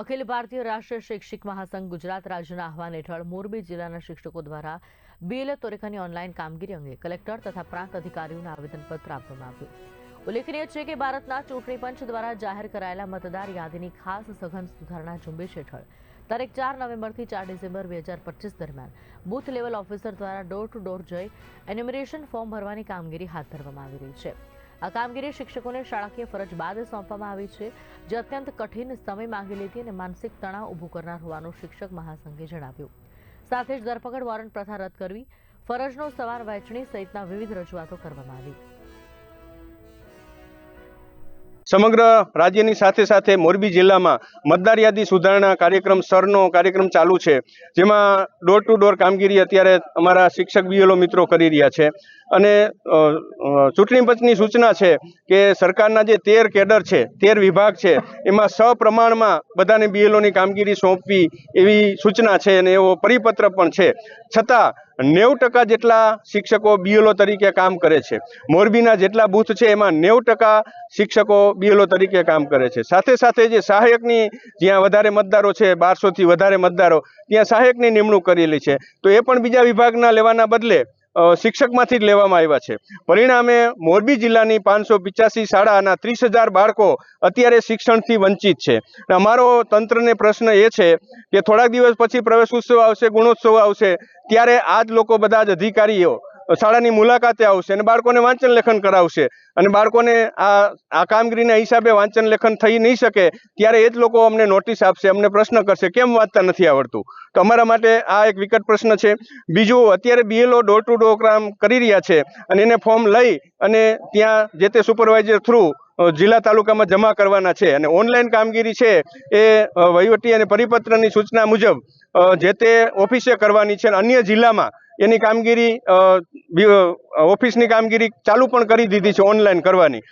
અખિલ ભારતીય રાષ્ટ્રીય શૈક્ષિક મહાસંઘ ગુજરાત રાજ્યના આહવાન હેઠળ મોરબી જિલ્લાના શિક્ષકો દ્વારા બીએલએ તોરેખાની ઓનલાઈન કામગીરી અંગે કલેક્ટર તથા પ્રાંત અધિકારીઓને આવેદનપત્ર આપવામાં આવ્યું। ઉલ્લેખનીય છે કે ભારતના ચૂંટણી પંચ દ્વારા જાહેર કરાયેલા મતદાર યાદીની ખાસ સઘન સુધારણા ઝુંબેશ હેઠળ તારીખ 4 નવેમ્બરથી 4 ડિસેમ્બર 2025 દરમિયાન બૂથ લેવલ ઓફિસર દ્વારા ડોર ટુ ડોર જઈ એન્યુમરેશન ફોર્મ ભરવાની કામગીરી હાથ ધરવામાં આવી રહી છે। આ કામગીરી શિક્ષકોને શાળાકીય ફરજ બાદ સોંપવામાં આવી છે, જે અત્યંત કઠિન સમય માંગી લેતી અને માનસિક તણાવ ઊભું કરનાર હોવાનું શિક્ષક મહાસંઘે જણાવ્યું। સાથે જ ધરપકડ વોરંટ પ્રથા રદ કરવી, ફરજનો સવાર વહેંચણી સહિતના વિવિધ રજૂઆતો કરવામાં આવી। સમગ્ર રાજ્યની સાથે સાથે મોરબી જિલ્લામાં મતદાર યાદી સુધારણા કાર્યક્રમ સરનો કાર્યક્રમ ચાલુ છે, જેમાં ડોર ટુ ડોર કામગીરી અત્યારે અમારા શિક્ષક બીએલઓ મિત્રો કરી રહ્યા છે। અને ચૂંટણી પંચની સૂચના છે કે સરકારના જે 13 કેડર છે, 13 વિભાગ છે, એમાં સપ્રમાણમાં બધાને બીએલઓની કામગીરી સોંપવી એવી સૂચના છે અને એવો પરિપત્ર પણ છે। છતાં 90% જેટલા શિક્ષકો બીએલઓ તરીકે કામ કરે છે। મોરબીના જેટલા બૂથ છે એમાં 90% શિક્ષકો બીએલઓ તરીકે કામ કરે છે। સાથે સાથે જે સહાયકની જ્યાં વધારે મતદારો છે, 1200થી વધારે મતદારો, ત્યાં સહાયકની નિમણૂક કરેલી છે, તો એ પણ બીજા વિભાગના લેવાના બદલે શિક્ષકમાંથી જ લેવામાં આવ્યા છે। પરિણામે મોરબી જિલ્લાની 585 શાળાના 30,000 બાળકો અત્યારે શિક્ષણથી વંચિત છે। અમારો તંત્રને પ્રશ્ન એ છે કે થોડાક દિવસ પછી પ્રવેશ ઉત્સવ આવશે, ગુણોત્સવ આવશે, ત્યારે આ જ લોકો બધા જ અધિકારીઓ શાળાની મુલાકાતે આવશે અને બાળકોને વાંચન લેખન કરાવશે અને બાળકોને આ કામગીરીના હિસાબે વાંચન લેખન થઈ નહીં શકે ત્યારે એ જ લોકો અમને નોટિસ આપશે, અમને પ્રશ્ન કરશે કેમ વાંચતા નથી આવડતું। તો અમારા માટે આ એક વિકટ પ્રશ્ન છે। બીજું, અત્યારે બીએલઓ ડોર ટુ ડોર કામ કરી રહ્યા છે અને એને ફોર્મ લઈ અને ત્યાં જે તે સુપરવાઇઝર થ્રુ જિલ્લા તાલુકામાં જમા કરવાના છે અને ઓનલાઈન કામગીરી છે એ વહીવટી અને પરિપત્રની સૂચના મુજબ જે તે ઓફિસે કરવાની છે અને અન્ય જિલ્લામાં એની કામગીરી ઓફિસની કામગીરી ચાલુ પણ કરી દીધી છે ઓનલાઈન કરવાની।